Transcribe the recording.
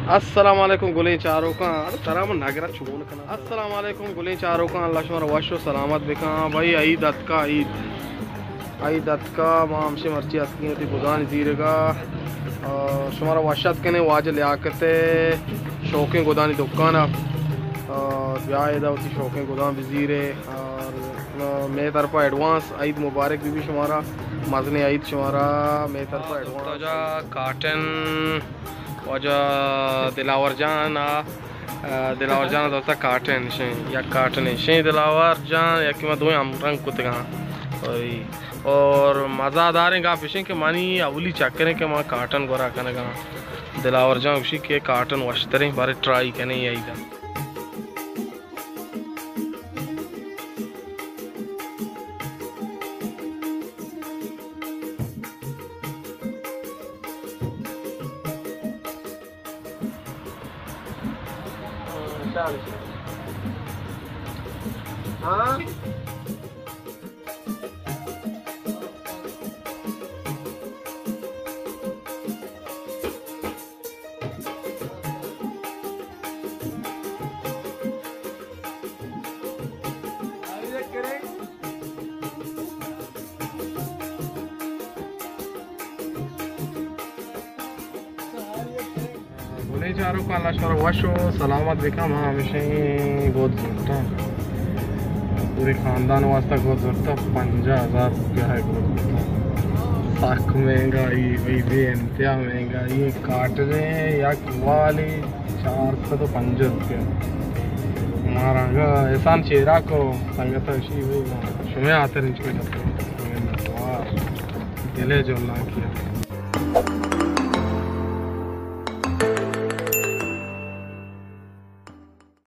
अस्सलामुअलैकुम गुलें चारों का तराम नागरा चुगोन कना अस्सलामुअलैकुम गुलें चारों का अल्लाह शुमार वाशो सलामत बेका भाई ईद अतका ईद अतका मां हमसे मर्ची अतकी थी बुदान जीरेगा और शुमारा वाशत कने वाज लियाकते शौकें गुदानी दुकान और ब्याह होती शौकें गुदान वजीरे और मेरे तरफा एडवांस ईद मुबारक भी शुमारा मजने ईद शुमारा मेरे तरफा एडवांस काटन वजह दिलावर जान दोस्ता काटन या काटन शे दिलावर जान या कि दो हम रंग कुतगा और मज़ादार हैं फिशिंग के मानी अवली चक्करें के माँ काटन गोरा कने गा दिलावर जान उसी के काटन वशतरें बारे ट्राई कने यही था हाँ बोले चारों का अल्लाह शुक्र वशो सलामत बेका मां हमेशा ही बहुत ज़रूरत है पूरे ख़ानदान वास्ता बहुत ज़रूरत है 50,000 रुपया है साख महंगाई भाई बेइंतहा महंगाई काट रहे हैं या वाले 400 तो 5 रुपया हमारा एहसान चेहरा को संगत शी भाई शुमे आते नहीं दिले जो अल्लाह किया